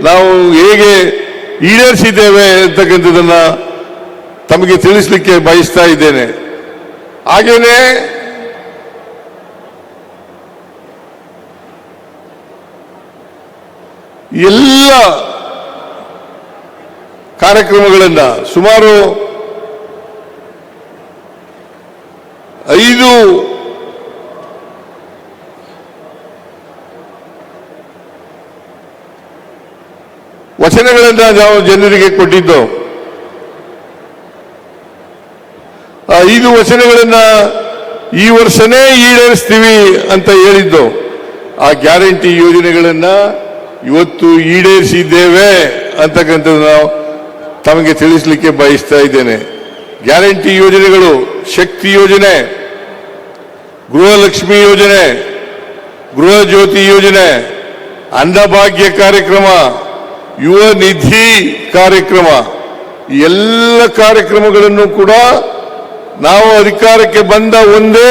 ನಾವು ಹೇಗೆ ಈಡೇರಿಸಿದ್ದೇವೆ ಅಂತಕ್ಕಂಥದ್ದನ್ನ ತಮಗೆ ತಿಳಿಸಲಿಕ್ಕೆ ಬಯಸ್ತಾ ಇದ್ದೇನೆ. ಹಾಗೇನೆ ಎಲ್ಲ ಕಾರ್ಯಕ್ರಮಗಳನ್ನು ಸುಮಾರು 5 ವಚನಗಳನ್ನು ನಾವು ಜನರಿಗೆ ಕೊಟ್ಟಿದ್ದು. ಆ 5 ವಚನಗಳನ್ನು ಈ ವರ್ಷನೇ ಈಡೇರಿಸ್ತೀವಿ ಅಂತ ಹೇಳಿದ್ದು. ಆ ಗ್ಯಾರಂಟಿ ಯೋಜನೆಗಳನ್ನು ಇವತ್ತು ಈಡೇರಿಸಿದ್ದೇವೆ ಅಂತಕ್ಕಂಥದ್ದು ನಾವು ತಮಗೆ ತಿಳಿಸಲಿಕ್ಕೆ ಬಯಸ್ತಾ ಇದ್ದೇನೆ. ಗ್ಯಾರಂಟಿ ಯೋಜನೆಗಳು ಶಕ್ತಿ ಯೋಜನೆ, ಗೃಹಲಕ್ಷ್ಮಿ ಯೋಜನೆ, ಗೃಹ ಜ್ಯೋತಿ ಯೋಜನೆ, ಅನ್ನಭಾಗ್ಯ ಕಾರ್ಯಕ್ರಮ, ಯುವ ನಿಧಿ ಕಾರ್ಯಕ್ರಮ, ಎಲ್ಲ ಕಾರ್ಯಕ್ರಮಗಳನ್ನು ಕೂಡ ನಾವು ಅಧಿಕಾರಕ್ಕೆ ಬಂದ ಒಂದೇ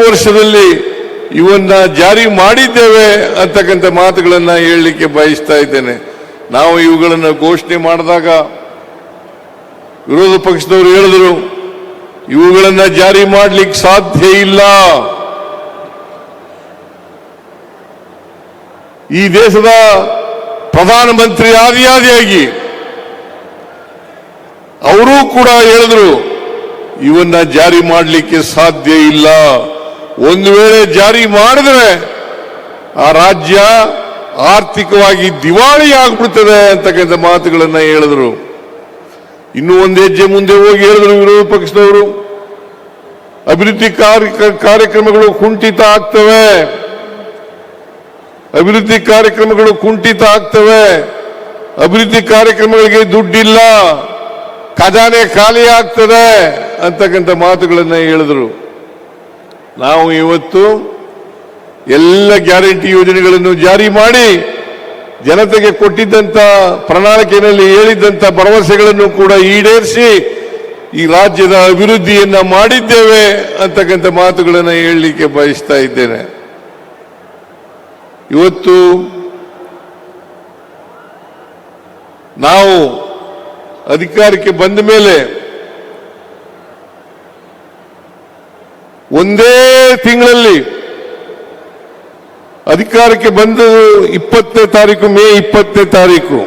ವರ್ಷದಲ್ಲಿ ಇವನ್ನ ಜಾರಿ ಮಾಡಿದ್ದೇವೆ ಅಂತಕ್ಕಂಥ ಮಾತುಗಳನ್ನು ಹೇಳಲಿಕ್ಕೆ ಬಯಸ್ತಾ ಇದ್ದೇನೆ. ನಾವು ಇವುಗಳನ್ನು ಘೋಷಣೆ ಮಾಡಿದಾಗ ವಿರೋಧ ಪಕ್ಷದವರು ಹೇಳಿದರು, ಇವುಗಳನ್ನು ಜಾರಿ ಮಾಡಲಿಕ್ಕೆ ಸಾಧ್ಯ ಇಲ್ಲ, ಈ ದೇಶದ ಪ್ರಧಾನಮಂತ್ರಿ ಆದಿಯಾಗಿ ಅವರೂ ಕೂಡ ಹೇಳಿದ್ರು ಇವನ್ನ ಜಾರಿ ಮಾಡಲಿಕ್ಕೆ ಸಾಧ್ಯ ಇಲ್ಲ, ಒಂದು ವೇಳೆ ಜಾರಿ ಮಾಡಿದ್ರೆ ಆ ರಾಜ್ಯ ಆರ್ಥಿಕವಾಗಿ ದಿವಾಳಿ ಆಗ್ಬಿಡ್ತದೆ ಅಂತಕ್ಕಂಥ ಮಾತುಗಳನ್ನು ಹೇಳಿದ್ರು. ಇನ್ನೂ ಒಂದು ಹೆಜ್ಜೆ ಮುಂದೆ ಹೋಗಿ ಹೇಳಿದ್ರು ವಿರೋಧ ಪಕ್ಷದವರು, ಅಭಿವೃದ್ಧಿ ಕಾರ್ಯಕ್ರಮಗಳು ಕುಂಠಿತ ಆಗ್ತವೆ, ಅಭಿವೃದ್ಧಿ ಕಾರ್ಯಕ್ರಮಗಳು ಕುಂಠಿತ ಆಗ್ತವೆ, ಅಭಿವೃದ್ಧಿ ಕಾರ್ಯಕ್ರಮಗಳಿಗೆ ದುಡ್ಡಿಲ್ಲ, ಖಜಾನೆ ಖಾಲಿ ಆಗ್ತದೆ ಅಂತಕ್ಕಂಥ ಮಾತುಗಳನ್ನು ಹೇಳಿದ್ರು. ನಾವು ಇವತ್ತು ಎಲ್ಲ ಗ್ಯಾರಂಟಿ ಯೋಜನೆಗಳನ್ನು ಜಾರಿ ಮಾಡಿ ಜನತೆಗೆ ಕೊಟ್ಟಿದ್ದಂಥ ಪ್ರಣಾಳಿಕೆಯಲ್ಲಿ ಹೇಳಿದ್ದಂಥ ಭರವಸೆಗಳನ್ನು ಕೂಡ ಈಡೇರಿಸಿ ಈ ರಾಜ್ಯದ ಅಭಿವೃದ್ಧಿಯನ್ನ ಮಾಡಿದ್ದೇವೆ ಅಂತಕ್ಕಂಥ ಮಾತುಗಳನ್ನು ಹೇಳಲಿಕ್ಕೆ ಬಯಸ್ತಾ ಇದ್ದೇನೆ. ಇವತ್ತು ನಾವು ಅಧಿಕಾರಕ್ಕೆ ಬಂದ ಮೇಲೆ ಒಂದೇ ತಿಂಗಳಲ್ಲಿ ಅಧಿಕಾರಕ್ಕೆ ಬಂದ 20ನೇ ತಾರೀಕು, ಮೇ 20ನೇ ತಾರೀಕು,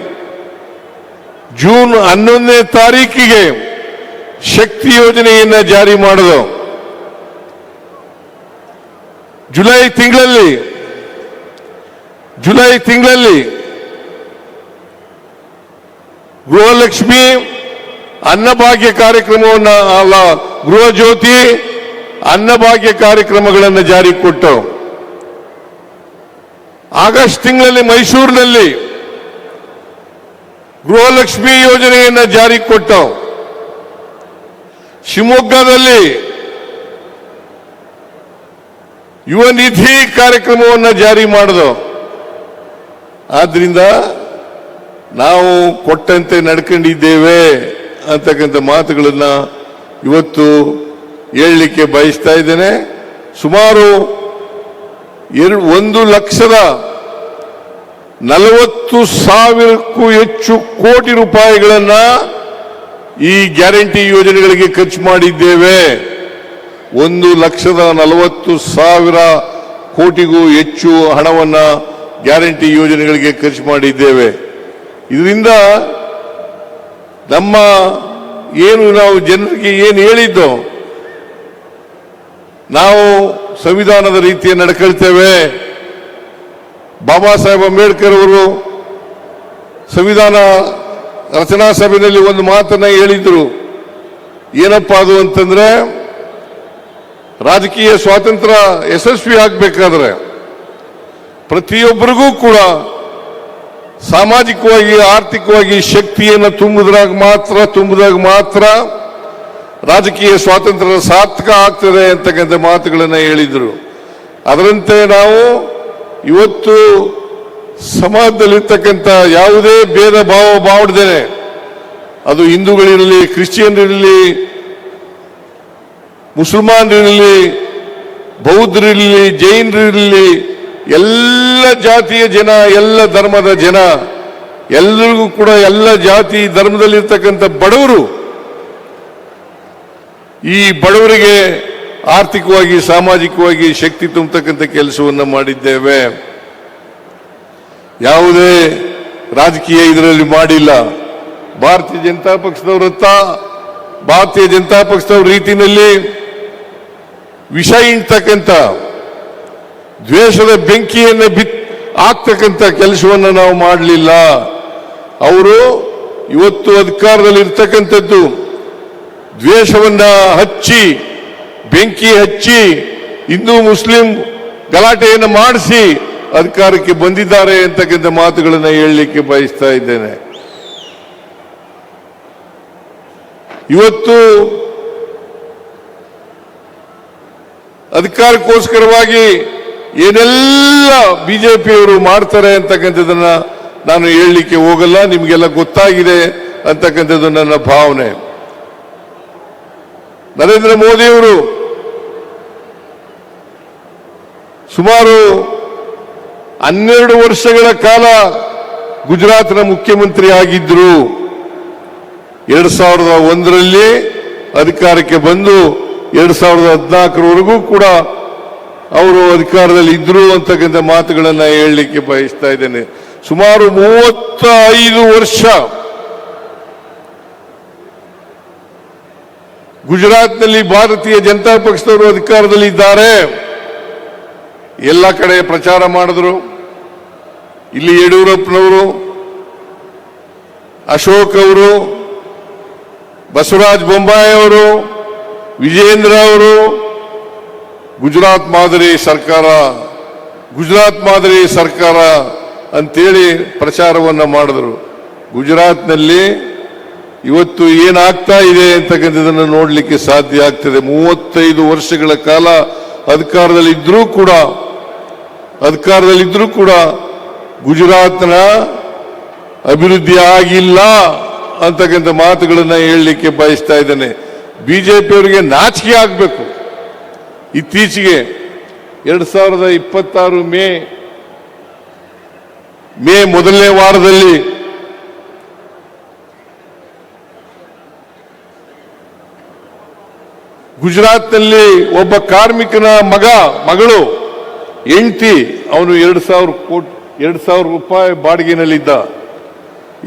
ಜೂನ್ 11ನೇ ತಾರೀಕಿಗೆ ಶಕ್ತಿ ಯೋಜನೆಯನ್ನ ಜಾರಿ ಮಾಡೋದು. ಜುಲೈ ತಿಂಗಳಲ್ಲಿ ಗೃಹಲಕ್ಷ್ಮಿ ಅನ್ನಭಾಗ್ಯ ಕಾರ್ಯಕ್ರಮವನ್ನು, ಅಲ್ಲ, ಗೃಹ ಜ್ಯೋತಿ ಅನ್ನಭಾಗ್ಯ ಕಾರ್ಯಕ್ರಮಗಳನ್ನು ಜಾರಿ ಕೊಟ್ಟು, ಆಗಸ್ಟ್ ತಿಂಗಳಲ್ಲಿ ಮೈಸೂರಿನಲ್ಲಿ ಗೃಹಲಕ್ಷ್ಮಿ ಯೋಜನೆಯನ್ನು ಜಾರಿ ಕೊಟ್ಟು, ಶಿವಮೊಗ್ಗದಲ್ಲಿ ಯುವ ನಿಧಿ ಕಾರ್ಯಕ್ರಮವನ್ನು ಜಾರಿ ಮಾಡಿದೋ. ಆದ್ರಿಂದ ನಾವು ಕೊಟ್ಟಂತೆ ನಡ್ಕೊಂಡಿದ್ದೇವೆ ಅಂತಕ್ಕಂಥ ಮಾತುಗಳನ್ನ ಇವತ್ತು ಹೇಳಲಿಕ್ಕೆ ಬಯಸ್ತಾ ಇದ್ದೇನೆ. ಸುಮಾರು 1,40,000ಕ್ಕೂ ಹೆಚ್ಚು ಕೋಟಿ ರೂಪಾಯಿಗಳನ್ನ ಈ ಗ್ಯಾರಂಟಿ ಯೋಜನೆಗಳಿಗೆ ಖರ್ಚು ಮಾಡಿದ್ದೇವೆ. 1,40,000 ಕೋಟಿಗೂ ಹೆಚ್ಚು ಹಣವನ್ನ ಗ್ಯಾರಂಟಿ ಯೋಜನೆಗಳಿಗೆ ಖರ್ಚು ಮಾಡಿದ್ದೇವೆ. ಇದರಿಂದ ನಮ್ಮ ನಾವು ಜನರಿಗೆ ಏನು ಹೇಳಿದ್ದೋ, ನಾವು ಸಂವಿಧಾನದ ರೀತಿಯ ನಡ್ಕೊಳ್ತೇವೆ. ಬಾಬಾ ಸಾಹೇಬ್ ಅಂಬೇಡ್ಕರ್ ಅವರು ಸಂವಿಧಾನ ರಚನಾ ಸಭೆಯಲ್ಲಿ ಒಂದು ಮಾತನ್ನ ಹೇಳಿದ್ರು. ಏನಪ್ಪಾ ಅದು ಅಂತಂದ್ರೆ, ರಾಜಕೀಯ ಸ್ವಾತಂತ್ರ್ಯ ಯಶಸ್ವಿ ಆಗಬೇಕಾದ್ರೆ ಪ್ರತಿಯೊಬ್ಬರಿಗೂ ಕೂಡ ಸಾಮಾಜಿಕವಾಗಿ, ಆರ್ಥಿಕವಾಗಿ ಶಕ್ತಿಯನ್ನು ತುಂಬಿದಾಗ ಮಾತ್ರ ರಾಜಕೀಯ ಸ್ವಾತಂತ್ರ್ಯ ಸಾರ್ಥಕ ಆಗ್ತದೆ ಅಂತಕ್ಕಂಥ ಮಾತುಗಳನ್ನು ಹೇಳಿದರು. ಅದರಂತೆ ನಾವು ಇವತ್ತು ಸಮಾಜದಲ್ಲಿರ್ತಕ್ಕಂಥ ಯಾವುದೇ ಭೇದ ಭಾವ ಮಾಡದೇನೆ, ಅದು ಹಿಂದೂಗಳಿರಲಿ, ಕ್ರಿಶ್ಚಿಯನ್ರಿರಲಿ, ಮುಸಲ್ಮಾನರಿರಲಿ, ಬೌದ್ಧರಿರಲಿ, ಜೈನರಿರಲಿ, ಎಲ್ಲ ಜಾತಿಯ ಜನ, ಎಲ್ಲ ಧರ್ಮದ ಜನ, ಎಲ್ಲರಿಗೂ ಕೂಡ ಎಲ್ಲ ಜಾತಿ ಧರ್ಮದಲ್ಲಿರ್ತಕ್ಕಂಥ ಬಡವರು, ಈ ಬಡವರಿಗೆ ಆರ್ಥಿಕವಾಗಿ ಸಾಮಾಜಿಕವಾಗಿ ಶಕ್ತಿ ತುಂಬತಕ್ಕಂಥ ಕೆಲಸವನ್ನು ಮಾಡಿದ್ದೇವೆ. ಯಾವುದೇ ರಾಜಕೀಯ ಇದರಲ್ಲಿ ಮಾಡಿಲ್ಲ. ಭಾರತೀಯ ಜನತಾ ಪಕ್ಷದವ್ರ ರೀತಿಯಲ್ಲಿ ವಿಷ ಇಂತಕ್ಕಂಥ ದ್ವೇಷದ ಬೆಂಕಿಯನ್ನು ಆಗ್ತಕ್ಕಂಥ ಕೆಲಸವನ್ನು ನಾವು ಮಾಡಲಿಲ್ಲ. ಅವರು ಇವತ್ತು ಅಧಿಕಾರದಲ್ಲಿ ಇರ್ತಕ್ಕಂಥದ್ದು ದ್ವೇಷವನ್ನ ಹಚ್ಚಿ, ಬೆಂಕಿ ಹಚ್ಚಿ, ಹಿಂದೂ ಮುಸ್ಲಿಂ ಗಲಾಟೆಯನ್ನು ಮಾಡಿಸಿ ಅಧಿಕಾರಕ್ಕೆ ಬಂದಿದ್ದಾರೆ ಅಂತಕ್ಕಂಥ ಮಾತುಗಳನ್ನು ಹೇಳಲಿಕ್ಕೆ ಬಯಸ್ತಾ ಇದ್ದೇನೆ. ಇವತ್ತು ಅಧಿಕಾರಕ್ಕೋಸ್ಕರವಾಗಿ ಏನೆಲ್ಲ ಬಿಜೆಪಿಯವರು ಮಾಡ್ತಾರೆ ಅಂತಕ್ಕಂಥದ್ದನ್ನ ನಾನು ಹೇಳಲಿಕ್ಕೆ ಹೋಗಲ್ಲ, ನಿಮಗೆಲ್ಲ ಗೊತ್ತಾಗಿದೆ ಅಂತಕ್ಕಂಥದ್ದು ನನ್ನ ಭಾವನೆ. ನರೇಂದ್ರ ಮೋದಿಯವರು ಸುಮಾರು 12 ವರ್ಷಗಳ ಕಾಲ ಗುಜರಾತ್ನ ಮುಖ್ಯಮಂತ್ರಿ ಆಗಿದ್ರು. 2001ರಲ್ಲಿ ಅಧಿಕಾರಕ್ಕೆ ಬಂದು 2014ರವರೆಗೂ ಕೂಡ ಅವರು ಅಧಿಕಾರದಲ್ಲಿ ಇದ್ರು ಅಂತಕ್ಕಂಥ ಮಾತುಗಳನ್ನು ಹೇಳಲಿಕ್ಕೆ ಬಯಸ್ತಾ ಇದ್ದೇನೆ. ಸುಮಾರು 35 ವರ್ಷ ಗುಜರಾತ್ನಲ್ಲಿ ಭಾರತೀಯ ಜನತಾ ಪಕ್ಷದವರು ಅಧಿಕಾರದಲ್ಲಿ ಇದ್ದಾರೆ. ಎಲ್ಲ ಕಡೆ ಪ್ರಚಾರ ಮಾಡಿದ್ರು. ಇಲ್ಲಿ ಯಡಿಯೂರಪ್ಪನವರು, ಅಶೋಕ್ ಅವರು, ಬಸವರಾಜ ಬೊಮ್ಮಾಯಿ ಅವರು, ವಿಜೇಂದ್ರ ಅವರು ಗುಜರಾತ್ ಮಾದರಿ ಸರ್ಕಾರ ಅಂತೇಳಿ ಪ್ರಚಾರವನ್ನು ಮಾಡಿದ್ರು. ಗುಜರಾತ್ನಲ್ಲಿ ಇವತ್ತು ಏನಾಗ್ತಾ ಇದೆ ಅಂತಕ್ಕಂಥದ್ದನ್ನು ನೋಡಲಿಕ್ಕೆ ಸಾಧ್ಯ ಆಗ್ತದೆ. 35 ವರ್ಷಗಳ ಕಾಲ ಅಧಿಕಾರದಲ್ಲಿದ್ದರೂ ಕೂಡ ಗುಜರಾತ್ನ ಅಭಿವೃದ್ಧಿ ಆಗಿಲ್ಲ ಅಂತಕ್ಕಂಥ ಮಾತುಗಳನ್ನು ಹೇಳಲಿಕ್ಕೆ ಬಯಸ್ತಾ ಇದ್ದೇನೆ. ಬಿಜೆಪಿಯವರಿಗೆ ನಾಚಿಕೆ ಆಗಬೇಕು. ಇತ್ತೀಚೆಗೆ 2026 ಮೇ ಮೊದಲನೇ ವಾರದಲ್ಲಿ ಗುಜರಾತ್ನಲ್ಲಿ ಒಬ್ಬ ಕಾರ್ಮಿಕನ ಮಗಳು ಹೆಂಡತಿ, ಅವನು 2,000 ರೂಪಾಯಿ ಬಾಡಿಗೆನಲ್ಲಿದ್ದ.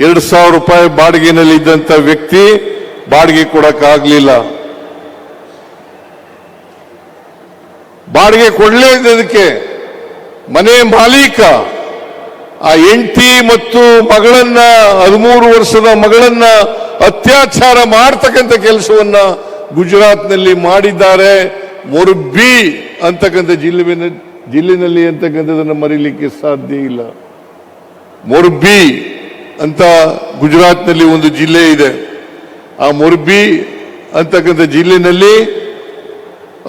2,000 ರೂಪಾಯಿ ಬಾಡಿಗೆನಲ್ಲಿದ್ದಂಥ ವ್ಯಕ್ತಿ ಬಾಡಿಗೆ ಕೊಡಕ್ಕಾಗಲಿಲ್ಲ. ಬಾಡಿಗೆ ಕೊಡಲೇ ಇದ್ದದಕ್ಕೆ ಮನೆ ಮಾಲೀಕ ಆ ಹೆಂಡತಿ ಮತ್ತು ಮಗಳನ್ನ, 13 ವರ್ಷದ ಮಗಳನ್ನ ಅತ್ಯಾಚಾರ ಮಾಡತಕ್ಕಂಥ ಕೆಲಸವನ್ನ ಗುಜರಾತ್ನಲ್ಲಿ ಮಾಡಿದ್ದಾರೆ. ಮೊರ್ಬಿ ಅಂತಕ್ಕಂಥ ಜಿಲ್ಲೆನಲ್ಲಿ ಅಂತಕ್ಕಂಥದನ್ನು ಮರೀಲಿಕ್ಕೆ ಸಾಧ್ಯ ಇಲ್ಲ. ಮೊರ್ಬಿ ಅಂತ ಗುಜರಾತ್ನಲ್ಲಿ ಒಂದು ಜಿಲ್ಲೆ ಇದೆ. ಆ ಮೊರ್ಬಿ ಅಂತಕ್ಕಂಥ ಜಿಲ್ಲೆನಲ್ಲಿ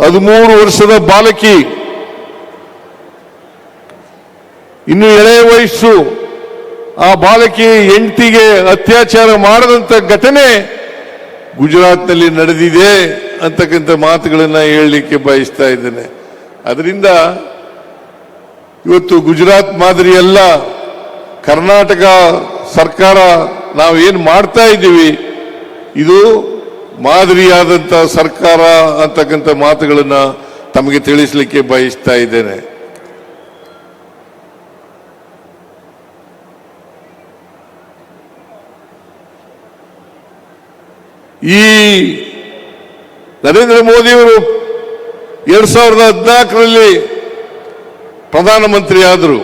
13 ವರ್ಷದ ಬಾಲಕಿ, ಇನ್ನು ಎಳೆಯ ವಯಸ್ಸು, ಆ ಬಾಲಕಿ ಹೆಂಡತಿಗೆ ಅತ್ಯಾಚಾರ ಮಾಡದಂತ ಘಟನೆ ಗುಜರಾತ್ನಲ್ಲಿ ನಡೆದಿದೆ ಅಂತಕ್ಕಂಥ ಮಾತುಗಳನ್ನು ಹೇಳಲಿಕ್ಕೆ ಬಯಸ್ತಾ ಇದ್ದೇನೆ. ಅದರಿಂದ ಇವತ್ತು ಗುಜರಾತ್ ಮಾದರಿ ಅಲ್ಲ, ಕರ್ನಾಟಕ ಸರ್ಕಾರ ನಾವೇನು ಮಾಡ್ತಾ ಇದ್ದೀವಿ ಇದು ಮಾದರಿಯಾದಂಥ ಸರ್ಕಾರ ಅಂತಕ್ಕಂಥ ಮಾತುಗಳನ್ನು ತಮಗೆ ತಿಳಿಸಲಿಕ್ಕೆ ಬಯಸ್ತಾ ಇದ್ದೇನೆ. ಈ ನರೇಂದ್ರ ಮೋದಿಯವರು 2014ರಲ್ಲಿ ಪ್ರಧಾನಮಂತ್ರಿ ಆದರು.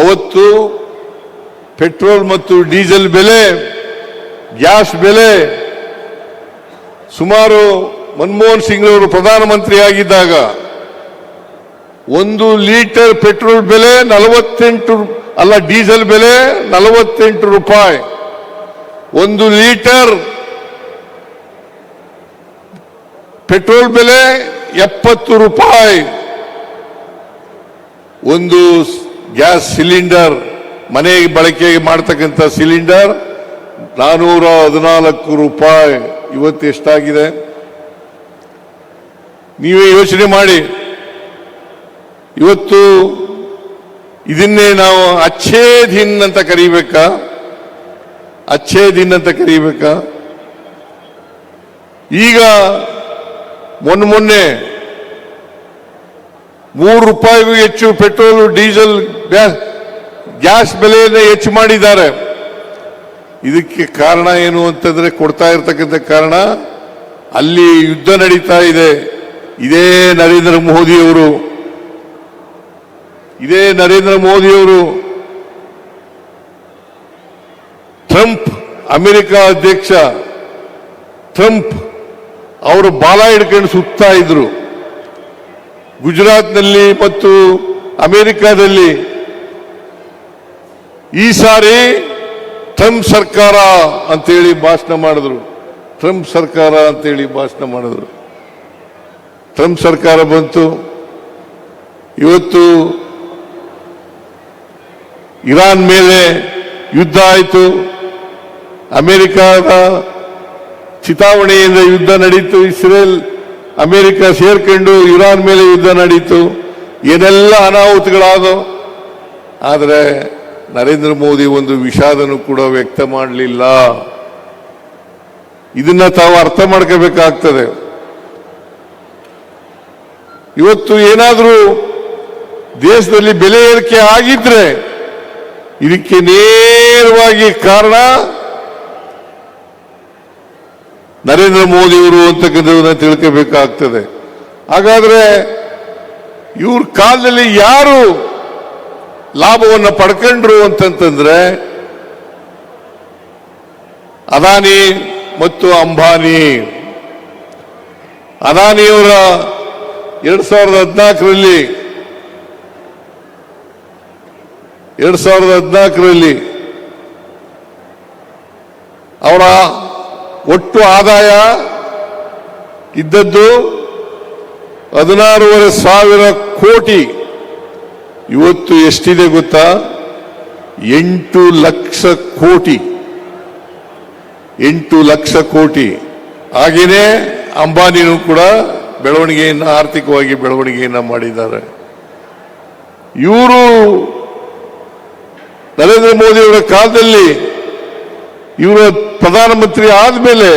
ಅವತ್ತು ಪೆಟ್ರೋಲ್ ಮತ್ತು ಡೀಸೆಲ್ ಬೆಲೆ, ಗ್ಯಾಸ್ ಬೆಲೆ ಸುಮಾರು ಮನಮೋಹನ್ ಸಿಂಗ್ ಅವರು ಪ್ರಧಾನಮಂತ್ರಿ ಆಗಿದ್ದಾಗ 1 ಲೀಟರ್ ಪೆಟ್ರೋಲ್ ಬೆಲೆ 48 ಅಲ್ಲ, ಡೀಸೆಲ್ ಬೆಲೆ 48 ರೂಪಾಯಿ. 1 ಲೀಟರ್ ಪೆಟ್ರೋಲ್ ಬೆಲೆ 70 ರೂಪಾಯಿ. ಒಂದು ಗ್ಯಾಸ್ ಸಿಲಿಂಡರ್, ಮನೆಗೆ ಬಳಕೆಗೆ ಮಾಡತಕ್ಕಂಥ ಸಿಲಿಂಡರ್ 414 ರೂಪಾಯಿ. ಇವತ್ತು ಎಷ್ಟಾಗಿದೆ ನೀವೇ ಯೋಚನೆ ಮಾಡಿ. ಇವತ್ತು ಇದನ್ನೇ ನಾವು ಅಚ್ಛೇ ದಿನ್ ಅಂತ ಕರೀಬೇಕಾ? ಅಚ್ಛೇ ದಿನ್ ಅಂತ ಕರೀಬೇಕಾ? ಈಗ ಮೊನ್ನೆ ₹3 ಹೆಚ್ಚು ಪೆಟ್ರೋಲ್ ಡೀಸೆಲ್ ಗ್ಯಾಸ್ ಬೆಲೆಯನ್ನು ಹೆಚ್ಚು ಮಾಡಿದ್ದಾರೆ. ಇದಕ್ಕೆ ಕಾರಣ ಏನು ಅಂತಂದ್ರೆ, ಕೊಡ್ತಾ ಇರ್ತಕ್ಕಂಥ ಕಾರಣ ಅಲ್ಲಿ ಯುದ್ಧ ನಡೀತಾ ಇದೆ. ಇದೇ ನರೇಂದ್ರ ಮೋದಿಯವರು ಟ್ರಂಪ್, ಅಮೆರಿಕ ಅಧ್ಯಕ್ಷ ಟ್ರಂಪ್ ಅವರು ಬಾಲ ಹಿಡ್ಕೊಂಡು ಸುತ್ತಾ ಇದ್ರು ಗುಜರಾತ್ನಲ್ಲಿ ಮತ್ತು ಅಮೆರಿಕಾದಲ್ಲಿ. ಈ ಸಾರಿ ಟ್ರಂಪ್ ಸರ್ಕಾರ ಅಂತೇಳಿ ಭಾಷಣ ಮಾಡಿದ್ರು. ಟ್ರಂಪ್ ಸರ್ಕಾರ ಅಂತೇಳಿ ಭಾಷಣ ಮಾಡಿದ್ರು. ಟ್ರಂಪ್ ಸರ್ಕಾರ ಬಂತು. ಇವತ್ತು ಇರಾನ್ ಮೇಲೆ ಯುದ್ಧ ಆಯಿತು. ಅಮೆರಿಕದ ಚಿತಾವಣೆಯಿಂದ ಯುದ್ಧ ನಡೀತು. ಇಸ್ರೇಲ್ ಅಮೆರಿಕ ಸೇರ್ಕೊಂಡು ಇರಾನ್ ಮೇಲೆ ಯುದ್ಧ ನಡೀತು. ಏನೆಲ್ಲ ಅನಾಹುತಗಳಾದವು. ಆದರೆ ನರೇಂದ್ರ ಮೋದಿ ಒಂದು ವಿಷಾದನೂ ಕೂಡ ವ್ಯಕ್ತ ಮಾಡಲಿಲ್ಲ. ಇದನ್ನ ತಾವು ಅರ್ಥ ಮಾಡ್ಕೋಬೇಕಾಗ್ತದೆ. ಇವತ್ತು ಏನಾದರೂ ದೇಶದಲ್ಲಿ ಬೆಲೆ ಏರಿಕೆ ಆಗಿದ್ರೆ ಇದಕ್ಕೆ ನೇರವಾಗಿ ಕಾರಣ ನರೇಂದ್ರ ಮೋದಿಯವರು ಅಂತಕ್ಕಂಥದನ್ನ ತಿಳ್ಕೋಬೇಕಾಗ್ತದೆ. ಹಾಗಾದ್ರೆ ಇವ್ರ ಕಾಲದಲ್ಲಿ ಯಾರು ಲಾಭವನ್ನು ಪಡ್ಕೊಂಡ್ರು ಅಂತಂತಂದ್ರೆ ಅದಾನಿ ಮತ್ತು ಅಂಬಾನಿ. ಅದಾನಿಯವರ 2014ರಲ್ಲಿ ಅವರ ಒಟ್ಟು ಆದಾಯ ಇದ್ದದ್ದು 16,500 ಕೋಟಿ. ಇವತ್ತು ಎಷ್ಟಿದೆ ಗೊತ್ತಾ? 8 ಲಕ್ಷ ಕೋಟಿ. 8 ಲಕ್ಷ ಕೋಟಿ. ಹಾಗೇನೆ ಅಂಬಾನಿನೂ ಕೂಡ ಆರ್ಥಿಕವಾಗಿ ಬೆಳವಣಿಗೆಯನ್ನು ಮಾಡಿದ್ದಾರೆ. ಇವರು ನರೇಂದ್ರ ಮೋದಿಯವರ ಕಾಲದಲ್ಲಿ ಇವರ ಪ್ರಧಾನಮಂತ್ರಿ ಆದಮೇಲೆ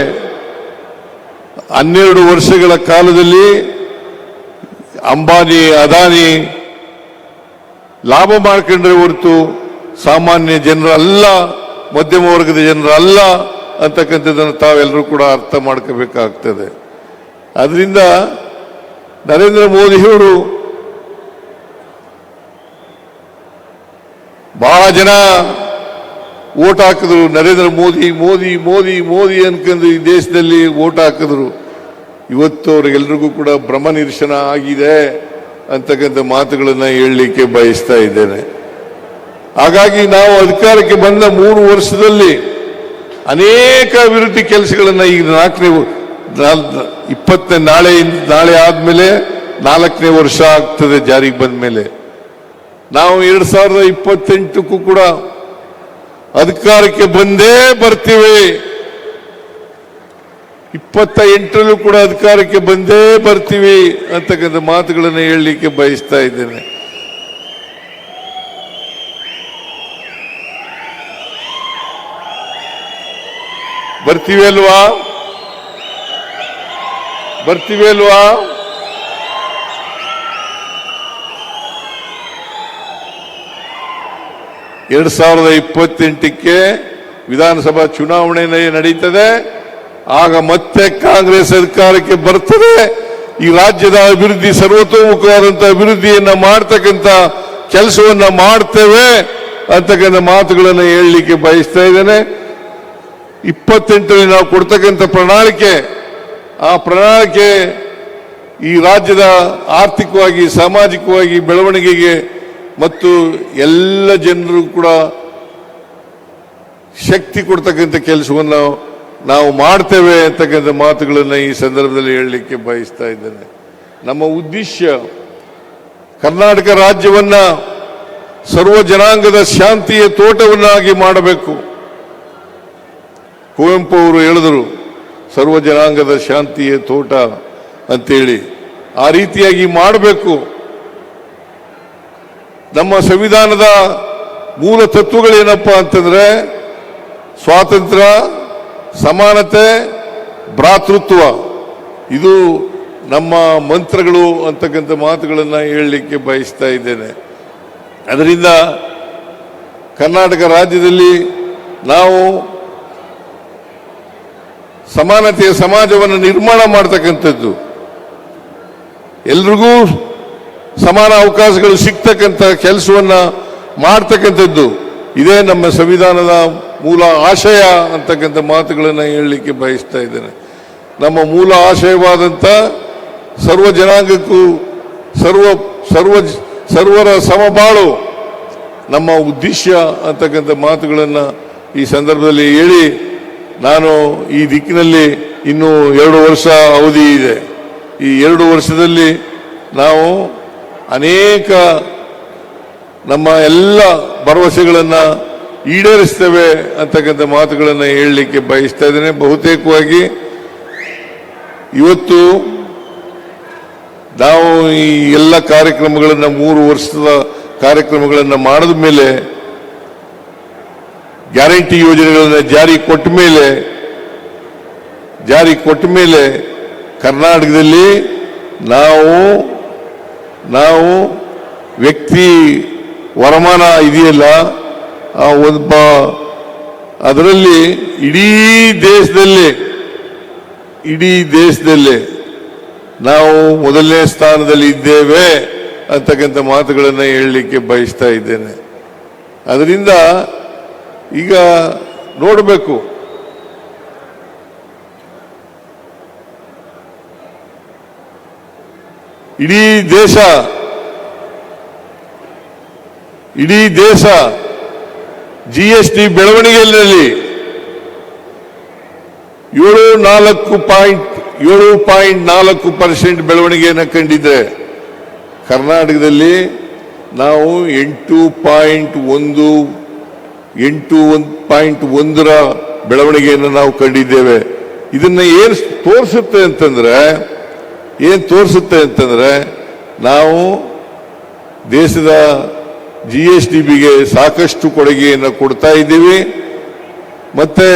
12 ವರ್ಷಗಳ ಕಾಲದಲ್ಲಿ ಅಂಬಾನಿ, ಅದಾನಿ ಲಾಭ ಮಾಡ್ಕೊಂಡ್ರೆ ಹೊರತು ಸಾಮಾನ್ಯ ಜನರಲ್ಲ, ಮಧ್ಯಮ ವರ್ಗದ ಜನರಲ್ಲ ಅಂತಕ್ಕಂಥದ್ದನ್ನು ತಾವೆಲ್ಲರೂ ಕೂಡ ಅರ್ಥ ಮಾಡ್ಕೋಬೇಕಾಗ್ತದೆ. ಅದರಿಂದ ನರೇಂದ್ರ ಮೋದಿಯವರು ಬಹಳ ಜನ ವೋಟ್ ಹಾಕಿದ್ರು. ನರೇಂದ್ರ ಮೋದಿ ಮೋದಿ ಮೋದಿ ಮೋದಿ ಅನ್ಕೊಂಡು ಈ ದೇಶದಲ್ಲಿ ವೋಟ್ ಹಾಕಿದ್ರು. ಇವತ್ತು ಅವರಿಗೆಲ್ರಿಗೂ ಕೂಡ ಭ್ರಮ ನಿರಸನ ಆಗಿದೆ ಅಂತಕ್ಕಂಥ ಮಾತುಗಳನ್ನು ಹೇಳಲಿಕ್ಕೆ ಬಯಸ್ತಾ ಇದ್ದೇನೆ. ಹಾಗಾಗಿ ನಾವು ಅಧಿಕಾರಕ್ಕೆ ಬಂದ 3 ವರ್ಷದಲ್ಲಿ ಅನೇಕ ಅಭಿವೃದ್ಧಿ ಕೆಲಸಗಳನ್ನು ಈಗ ನಾಳೆ ಆದ್ಮೇಲೆ 4ನೇ ವರ್ಷ ಆಗ್ತದೆ ಜಾರಿಗೆ ಬಂದ ಮೇಲೆ. ನಾವು 2028ಕ್ಕೂ ಕೂಡ ಅಧಿಕಾರಕ್ಕೆ ಬಂದೇ ಬರ್ತೀವಿ. 28ರಲ್ಲೂ ಕೂಡ ಅಧಿಕಾರಕ್ಕೆ ಬಂದೇ ಬರ್ತೀವಿ ಅಂತಕ್ಕಂಥ ಮಾತುಗಳನ್ನು ಹೇಳಲಿಕ್ಕೆ ಬಯಸ್ತಾ ಇದ್ದೇನೆ. ಬರ್ತೀವಿ ಅಲ್ವಾ? 2028ಕ್ಕೆ ವಿಧಾನಸಭಾ ಚುನಾವಣೆ ನಡೀತದೆ. ಆಗ ಮತ್ತೆ ಕಾಂಗ್ರೆಸ್ ಅಧಿಕಾರಕ್ಕೆ ಬರ್ತದೆ. ಈ ರಾಜ್ಯದ ಅಭಿವೃದ್ಧಿ, ಸರ್ವತೋಮುಖವಾದಂತಹ ಅಭಿವೃದ್ಧಿಯನ್ನ ಮಾಡ್ತಕ್ಕಂಥ ಕೆಲಸವನ್ನ ಮಾಡ್ತೇವೆ ಅಂತಕ್ಕಂಥ ಮಾತುಗಳನ್ನು ಹೇಳಲಿಕ್ಕೆ ಬಯಸ್ತಾ ಇದ್ದೇನೆ. 28ರಲ್ಲಿ ನಾವು ಕೊಡ್ತಕ್ಕಂಥ ಪ್ರಣಾಳಿಕೆ, ಆ ಪ್ರಣಾಳಿಕೆ ಈ ರಾಜ್ಯದ ಆರ್ಥಿಕವಾಗಿ, ಸಾಮಾಜಿಕವಾಗಿ ಬೆಳವಣಿಗೆಗೆ ಮತ್ತು ಎಲ್ಲ ಜನರು ಕೂಡ ಶಕ್ತಿ ಕೊಡ್ತಕ್ಕಂಥ ಕೆಲಸವನ್ನು ನಾವು ಮಾಡ್ತೇವೆ ಅಂತಕ್ಕಂಥ ಮಾತುಗಳನ್ನು ಈ ಸಂದರ್ಭದಲ್ಲಿ ಹೇಳಲಿಕ್ಕೆ ಬಯಸ್ತಾ ಇದ್ದೇನೆ. ನಮ್ಮ ಉದ್ದೇಶ ಕರ್ನಾಟಕ ರಾಜ್ಯವನ್ನ ಸರ್ವ ಜನಾಂಗದ ಶಾಂತಿಯ ತೋಟವನ್ನಾಗಿ ಮಾಡಬೇಕು. ಕುವೆಂಪು ಅವರು ಹೇಳಿದರು, ಸರ್ವ ಜನಾಂಗದ ಶಾಂತಿಯ ತೋಟ ಅಂತೇಳಿ. ಆ ರೀತಿಯಾಗಿ ಮಾಡಬೇಕು. ನಮ್ಮ ಸಂವಿಧಾನದ ಮೂಲ ತತ್ವಗಳೇನಪ್ಪ ಅಂತಂದ್ರೆ ಸ್ವಾತಂತ್ರ್ಯ, ಸಮಾನತೆ, ಭ್ರಾತೃತ್ವ. ಇದು ನಮ್ಮ ಮಂತ್ರಗಳು ಅಂತಕ್ಕಂಥ ಮಾತುಗಳನ್ನು ಹೇಳಲಿಕ್ಕೆ ಬಯಸ್ತಾ ಇದ್ದೇನೆ. ಅದರಿಂದ ಕರ್ನಾಟಕ ರಾಜ್ಯದಲ್ಲಿ ನಾವು ಸಮಾನತೆಯ ಸಮಾಜವನ್ನು ನಿರ್ಮಾಣ ಮಾಡ್ತಕ್ಕಂಥದ್ದು, ಎಲ್ರಿಗೂ ಸಮಾನ ಅವಕಾಶಗಳು ಸಿಗ್ತಕ್ಕಂಥ ಕೆಲಸವನ್ನ ಮಾಡ್ತಕ್ಕಂಥದ್ದು, ಇದೇ ನಮ್ಮ ಸಂವಿಧಾನದ ಮೂಲ ಆಶಯ ಅಂತಕ್ಕಂಥ ಮಾತುಗಳನ್ನು ಹೇಳಲಿಕ್ಕೆ ಬಯಸ್ತಾ ಇದ್ದೇನೆ. ನಮ್ಮ ಮೂಲ ಆಶಯವಾದಂಥ ಸರ್ವ ಜನಾಂಗಕ್ಕೂ ಸರ್ವರ ಸಮಬಾಳು ನಮ್ಮ ಉದ್ದೇಶ ಅಂತಕ್ಕಂಥ ಮಾತುಗಳನ್ನು ಈ ಸಂದರ್ಭದಲ್ಲಿ ಹೇಳಿ, ನಾನು ಈ ದಿಕ್ಕಿನಲ್ಲಿ ಇನ್ನೂ 2 ವರ್ಷ ಅವಧಿ ಇದೆ. ಈ 2 ವರ್ಷದಲ್ಲಿ ನಾವು ಅನೇಕ ನಮ್ಮ ಎಲ್ಲ ಭರವಸೆಗಳನ್ನು ಈಡೇರಿಸ್ತೇವೆ ಅಂತಕ್ಕಂಥ ಮಾತುಗಳನ್ನು ಹೇಳಲಿಕ್ಕೆ ಬಯಸ್ತಾ ಇದ್ದೇನೆ. ಬಹುತೇಕವಾಗಿ ಇವತ್ತು ನಾವು ಈ ಎಲ್ಲ ಕಾರ್ಯಕ್ರಮಗಳನ್ನು 3 ವರ್ಷದ ಕಾರ್ಯಕ್ರಮಗಳನ್ನು ಮಾಡಿದ ಮೇಲೆ, ಗ್ಯಾರಂಟಿ ಯೋಜನೆಗಳನ್ನು ಜಾರಿ ಕೊಟ್ಟ ಮೇಲೆ ಕರ್ನಾಟಕದಲ್ಲಿ ನಾವು ವ್ಯಕ್ತಿ ವರಮಾನ ಇದೆಯಲ್ಲ, ಒಬ್ಬ ಅದರಲ್ಲಿ ಇಡೀ ದೇಶದಲ್ಲಿ ನಾವು ಮೊದಲನೇ ಸ್ಥಾನದಲ್ಲಿ ಇದ್ದೇವೆ ಅಂತಕ್ಕಂಥ ಮಾತುಗಳನ್ನು ಹೇಳಲಿಕ್ಕೆ ಬಯಸ್ತಾ ಇದ್ದೇನೆ. ಅದರಿಂದ ಈಗ ನೋಡಬೇಕು, ಇಡೀ ದೇಶ GST ಬೆಳವಣಿಗೆಯಲ್ಲಿ 7.4% ಬೆಳವಣಿಗೆಯನ್ನು ಕಂಡಿದೆ. ಕರ್ನಾಟಕದಲ್ಲಿ ನಾವು 8.1ರ ಬೆಳವಣಿಗೆಯನ್ನು ನಾವು ಕಂಡಿದ್ದೇವೆ. ಇದನ್ನ ಏನು ತೋರಿಸುತ್ತೆ ಅಂತಂದ್ರೆ ನಾವು ದೇಶದ GSTಗೆ ಸಾಕಷ್ಟು ಕೊಡುಗೆಯನ್ನು ಕೊಡ್ತಾ ಇದ್ದೀವಿ. ಮತ್ತೆ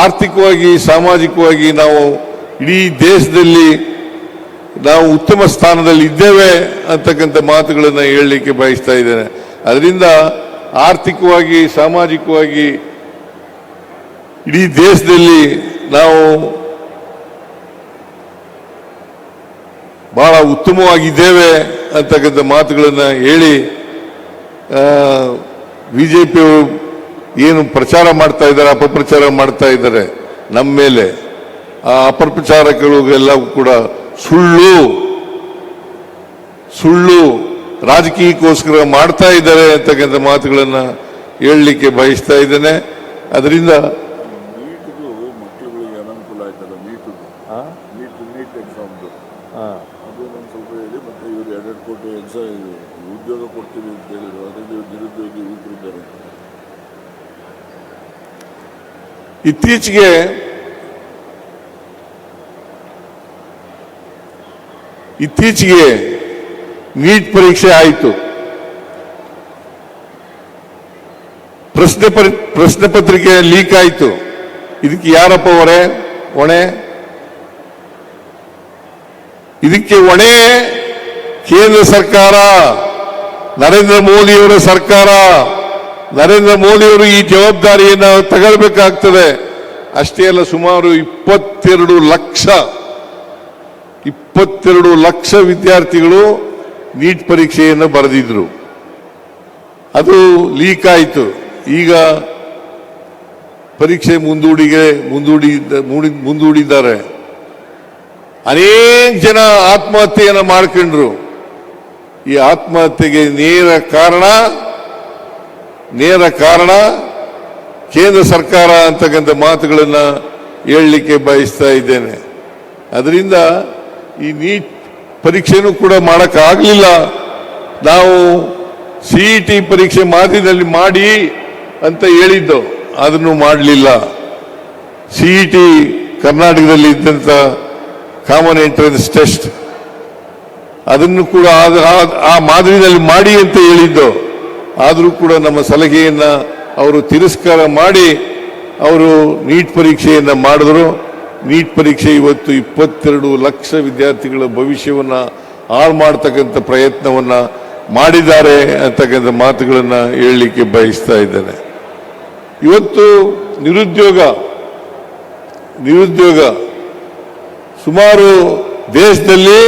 ಆರ್ಥಿಕವಾಗಿ, ಸಾಮಾಜಿಕವಾಗಿ ನಾವು ಇಡೀ ದೇಶದಲ್ಲಿ ನಾವು ಉತ್ತಮ ಸ್ಥಾನದಲ್ಲಿ ಇದ್ದೇವೆ ಅಂತಕ್ಕಂಥ ಮಾತುಗಳನ್ನು ಹೇಳಲಿಕ್ಕೆ ಬಯಸ್ತಾ ಇದ್ದೇನೆ. ಅದರಿಂದ ಆರ್ಥಿಕವಾಗಿ, ಸಾಮಾಜಿಕವಾಗಿ ಇಡೀ ದೇಶದಲ್ಲಿ ನಾವು ಬಹಳ ಉತ್ತಮವಾಗಿದ್ದೇವೆ ಅಂತಕ್ಕಂಥ ಮಾತುಗಳನ್ನು ಹೇಳಿ, ಬಿಜೆಪಿಯವರು ಏನು ಪ್ರಚಾರ ಮಾಡ್ತಾ ಇದ್ದಾರೆ, ಅಪಪ್ರಚಾರ ಮಾಡ್ತಾ ಇದ್ದಾರೆ ನಮ್ಮ ಮೇಲೆ, ಆ ಅಪಪ್ರಚಾರಗಳು ಎಲ್ಲವೂ ಕೂಡ ಸುಳ್ಳು ರಾಜಕೀಯಕ್ಕೋಸ್ಕರ ಮಾಡ್ತಾ ಇದ್ದಾರೆ ಅಂತಕ್ಕಂಥ ಮಾತುಗಳನ್ನು ಹೇಳಲಿಕ್ಕೆ ಬಯಸ್ತಾ ಇದ್ದೇನೆ. ಅದರಿಂದ ಮಕ್ಕಳುಗಳಿಗೆ ಅನುಕೂಲ ಆಯ್ತಲ್ಲ, ನೀಟ್ ಎಕ್ಸಾಮ್ದು ಅದು ಒಂದು ಸ್ವಲ್ಪ ಹೇಳಿ. ಮತ್ತೆ ಇವರು 2 ಕೋಟಿ ಉದ್ಯೋಗ ಕೊಡ್ತೀವಿ ಅಂತ ಹೇಳಿದ್ರು, ಅದರಲ್ಲಿ ನಿರುದ್ಯೋಗಿ ಯುವಕರಿದ್ದಾರೆ. ಇತ್ತೀಚೆಗೆ ನೀಟ್ ಪರೀಕ್ಷೆ ಆಯಿತು. ಪ್ರಶ್ನೆ ಪತ್ರಿಕೆ ಲೀಕ್ ಆಯಿತು. ಇದಕ್ಕೆ ಯಾರಪ್ಪ ಹೊಣೆ? ಇದಕ್ಕೆ ಹೊಣೆ ಕೇಂದ್ರ ಸರ್ಕಾರ, ನರೇಂದ್ರ ಮೋದಿಯವರ ಸರ್ಕಾರ. ನರೇಂದ್ರ ಮೋದಿಯವರು ಈ ಜವಾಬ್ದಾರಿಯನ್ನು ತಗೊಳ್ಬೇಕಾಗ್ತದೆ. ಅಷ್ಟೇ ಅಲ್ಲ, ಸುಮಾರು 22 ಲಕ್ಷ ವಿದ್ಯಾರ್ಥಿಗಳು ನೀಟ್ ಪರೀಕ್ಷೆಯನ್ನು ಬರೆದಿದ್ರು. ಅದು ಲೀಕ್ ಆಯಿತು. ಈಗ ಪರೀಕ್ಷೆ ಮುಂದೂಡಿದ್ದಾರೆ. ಅನೇಕ ಜನ ಆತ್ಮಹತ್ಯೆಯನ್ನು ಮಾಡ್ಕೊಂಡ್ರು. ಈ ಆತ್ಮಹತ್ಯೆಗೆ ನೇರ ಕಾರಣ ಕೇಂದ್ರ ಸರ್ಕಾರ ಅಂತಕ್ಕಂಥ ಮಾತುಗಳನ್ನು ಹೇಳಲಿಕ್ಕೆ ಬಯಸ್ತಾ ಇದ್ದೇನೆ. ಅದರಿಂದ ಈ ನೀಟ್ ಪರೀಕ್ಷೆನೂ ಕೂಡ ಮಾಡೋಕ್ಕಾಗಲಿಲ್ಲ. ನಾವು CET ಪರೀಕ್ಷೆ ಮಾದರಿಯಲ್ಲಿ ಮಾಡಿ ಅಂತ ಹೇಳಿದ್ದು, ಅದನ್ನು ಮಾಡಲಿಲ್ಲ. CET ಕರ್ನಾಟಕದಲ್ಲಿ ಇದ್ದಂಥ ಕಾಮನ್ ಎಂಟ್ರೆನ್ಸ್ ಟೆಸ್ಟ್ ಅದನ್ನು ಕೂಡ ಆ ಮಾದರಿನಲ್ಲಿ ಮಾಡಿ ಅಂತ ಹೇಳಿದ್ದು. ಆದರೂ ಕೂಡ ನಮ್ಮ ಸಲಹೆಯನ್ನ ಅವರು ತಿರಸ್ಕಾರ ಮಾಡಿ ಅವರು ನೀಟ್ ಪರೀಕ್ಷೆಯನ್ನ ಮಾಡಿದ್ರು. ನೀಟ್ ಪರೀಕ್ಷೆ ಇವತ್ತು 22 ಲಕ್ಷ ವಿದ್ಯಾರ್ಥಿಗಳ ಭವಿಷ್ಯವನ್ನ ಹಾಳು ಮಾಡ್ತಕ್ಕಂಥ ಪ್ರಯತ್ನವನ್ನ ಮಾಡಿದ್ದಾರೆ ಅಂತಕ್ಕಂಥ ಮಾತುಗಳನ್ನ ಹೇಳಲಿಕ್ಕೆ ಬಯಸ್ತಾ ಇದ್ದೇನೆ. ಇವತ್ತು ನಿರುದ್ಯೋಗ ಸುಮಾರು ದೇಶದಲ್ಲಿ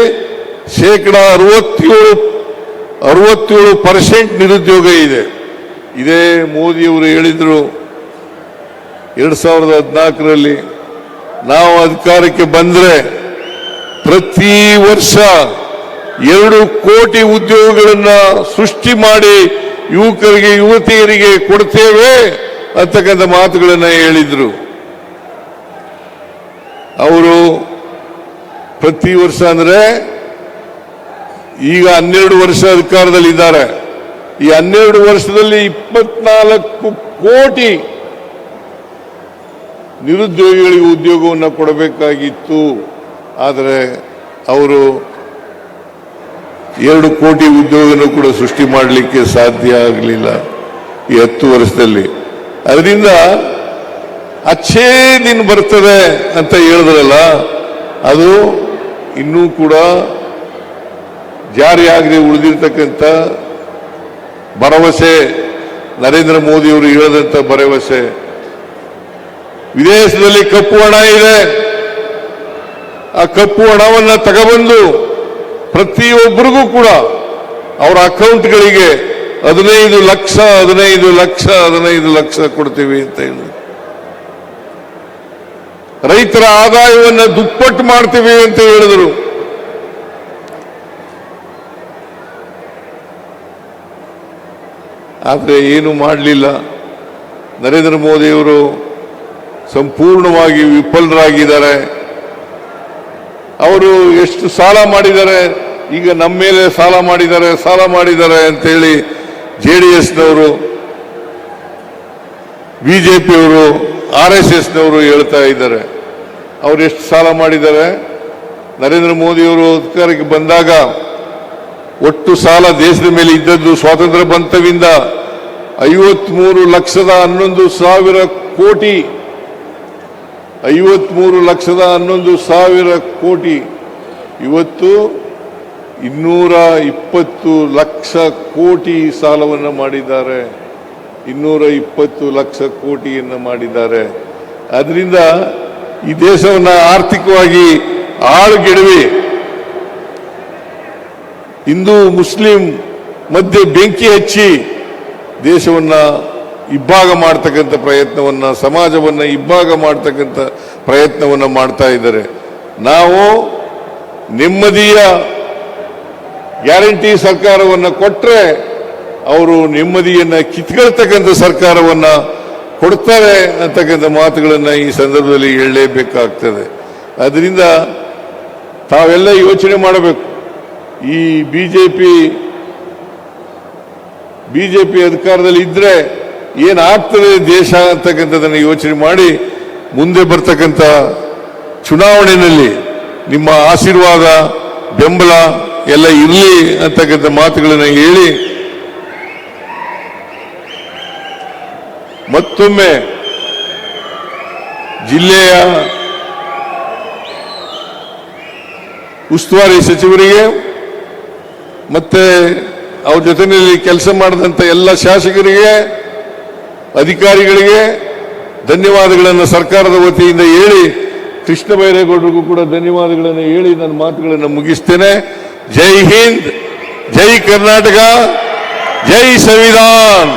67% ನಿರುದ್ಯೋಗ ಇದೆ. ಇದೇ ಮೋದಿಯವರು ಹೇಳಿದ್ರು 2014ರಲ್ಲಿ ನಾವು ಅಧಿಕಾರಕ್ಕೆ ಬಂದ್ರೆ ಪ್ರತಿ ವರ್ಷ 2 ಕೋಟಿ ಉದ್ಯೋಗಗಳನ್ನ ಸೃಷ್ಟಿ ಮಾಡಿ ಯುವಕರಿಗೆ ಯುವತಿಯರಿಗೆ ಕೊಡ್ತೇವೆ ಅಂತಕ್ಕಂಥ ಮಾತುಗಳನ್ನ ಹೇಳಿದ್ರು. ಅವರು ಪ್ರತಿ ವರ್ಷ ಅಂದ್ರೆ ಈಗ 12 ವರ್ಷ ಅಧಿಕಾರದಲ್ಲಿ ಇದ್ದಾರೆ. ಈ 12 ವರ್ಷದಲ್ಲಿ 24 ಕೋಟಿ ನಿರುದ್ಯೋಗಿಗಳಿಗೆ ಉದ್ಯೋಗವನ್ನು ಕೊಡಬೇಕಾಗಿತ್ತು. ಆದರೆ ಅವರು 2 ಕೋಟಿ ಉದ್ಯೋಗವನ್ನು ಕೂಡ ಸೃಷ್ಟಿ ಮಾಡಲಿಕ್ಕೆ ಸಾಧ್ಯ ಆಗಲಿಲ್ಲ ಈ 10 ವರ್ಷದಲ್ಲಿ. ಅದರಿಂದ ಅಚ್ಚೇ ದಿನ ಬರ್ತದೆ ಅಂತ ಹೇಳಿದ್ರಲ್ಲ, ಅದು ಇನ್ನೂ ಕೂಡ ಜಾರಿಯಾಗದೆ ಉಳಿದಿರ್ತಕ್ಕಂಥ ಭರವಸೆ, ನರೇಂದ್ರ ಮೋದಿಯವರು ಹೇಳಿದಂಥ ಭರವಸೆ. ವಿದೇಶದಲ್ಲಿ ಕಪ್ಪು ಹಣ ಇದೆ, ಆ ಕಪ್ಪು ಹಣವನ್ನು ತಗೊಬಂದು ಪ್ರತಿಯೊಬ್ಬರಿಗೂ ಕೂಡ ಅವರ ಅಕೌಂಟ್ಗಳಿಗೆ 15 ಲಕ್ಷ ಕೊಡ್ತೀವಿ ಅಂತ ಹೇಳಿ, ರೈತರ ಆದಾಯವನ್ನು ದುಪ್ಪಟ್ಟು ಮಾಡ್ತೀವಿ ಅಂತ ಹೇಳಿದರು. ಆದರೆ ಏನು ಮಾಡಲಿಲ್ಲ. ನರೇಂದ್ರ ಮೋದಿಯವರು ಸಂಪೂರ್ಣವಾಗಿ ವಿಫಲರಾಗಿದ್ದಾರೆ. ಅವರು ಎಷ್ಟು ಸಾಲ ಮಾಡಿದ್ದಾರೆ, ಈಗ ನಮ್ಮ ಮೇಲೆ ಸಾಲ ಮಾಡಿದ್ದಾರೆ ಅಂತೇಳಿ JDSನವರು, ಬಿಜೆಪಿಯವರು, RSSನವರು ಹೇಳ್ತಾ ಇದ್ದಾರೆ. ಅವರು ಎಷ್ಟು ಸಾಲ ಮಾಡಿದ್ದಾರೆ? ನರೇಂದ್ರ ಮೋದಿಯವರು ಅಧಿಕಾರಕ್ಕೆ ಬಂದಾಗ ಒಟ್ಟು ಸಾಲ ದೇಶದ ಮೇಲೆ ಇದ್ದದ್ದು ಸ್ವಾತಂತ್ರ್ಯ ಬಂತವಿಂದ 53,11,000 ಕೋಟಿ. 53,11,000 ಕೋಟಿ. ಇವತ್ತು 220 ಲಕ್ಷ ಕೋಟಿ ಸಾಲವನ್ನು ಮಾಡಿದ್ದಾರೆ. 220 ಲಕ್ಷ ಕೋಟಿಯನ್ನು ಮಾಡಿದ್ದಾರೆ. ಅದರಿಂದ ಈ ದೇಶವನ್ನು ಆರ್ಥಿಕವಾಗಿ ಹಾಳುಗೆಡವಿ ಹಿಂದೂ ಮುಸ್ಲಿಂ ಮಧ್ಯೆ ಬೆಂಕಿ ಹಚ್ಚಿ ದೇಶವನ್ನ ಇಬ್ಬಾಗ ಮಾಡ್ತಕ್ಕಂಥ ಪ್ರಯತ್ನವನ್ನ, ಸಮಾಜವನ್ನ ಇಬ್ಬಾಗ ಮಾಡ್ತಕ್ಕಂಥ ಪ್ರಯತ್ನವನ್ನ ಮಾಡ್ತಾ ಇದ್ದಾರೆ. ನಾವು ನೆಮ್ಮದಿಯ ಗ್ಯಾರಂಟಿ ಸರ್ಕಾರವನ್ನು ಕೊಟ್ಟರೆ ಅವರು ನೆಮ್ಮದಿಯನ್ನ ಕಿತ್ಕೊಳ್ತಕ್ಕಂಥ ಸರ್ಕಾರವನ್ನ ಕೊಡ್ತಾರೆ ಅಂತಕ್ಕಂಥ ಮಾತುಗಳನ್ನು ಈ ಸಂದರ್ಭದಲ್ಲಿ ಹೇಳಲೇಬೇಕಾಗ್ತದೆ. ಅದರಿಂದ ತಾವೆಲ್ಲ ಯೋಚನೆ ಮಾಡಬೇಕು. ಈ ಬಿಜೆಪಿ ಅಧಿಕಾರದಲ್ಲಿ ಇದ್ರೆ ಏನಾಗ್ತದೆ ದೇಶ ಅಂತಕ್ಕಂಥದ್ದನ್ನು ಯೋಚನೆ ಮಾಡಿ ಮುಂದೆ ಬರ್ತಕ್ಕಂಥ ಚುನಾವಣೆಯಲ್ಲಿ ನಿಮ್ಮ ಆಶೀರ್ವಾದ, ಬೆಂಬಲ ಎಲ್ಲ ಇರಲಿ ಅಂತಕ್ಕಂಥ ಮಾತುಗಳನ್ನು ಹೇಳಿ ಮತ್ತೊಮ್ಮೆ ಜಿಲ್ಲೆಯ ಉಸ್ತುವಾರಿ ಸಚಿವರಿಗೆ ಮತ್ತೆ ಅವ್ರ ಜೊತೆಯಲ್ಲಿ ಕೆಲಸ ಮಾಡಿದಂಥ ಎಲ್ಲ ಶಾಸಕರಿಗೆ, ಅಧಿಕಾರಿಗಳಿಗೆ ಧನ್ಯವಾದಗಳನ್ನು ಸರ್ಕಾರದ ವತಿಯಿಂದ ಹೇಳಿ, ಕೃಷ್ಣ ಬೈರೇಗೌಡರಿಗೂ ಕೂಡ ಧನ್ಯವಾದಗಳನ್ನು ಹೇಳಿ ನನ್ನ ಮಾತುಗಳನ್ನು ಮುಗಿಸ್ತೇನೆ. ಜೈ ಹಿಂದ್, ಜೈ ಕರ್ನಾಟಕ, ಜೈ ಸಂವಿಧಾನ್.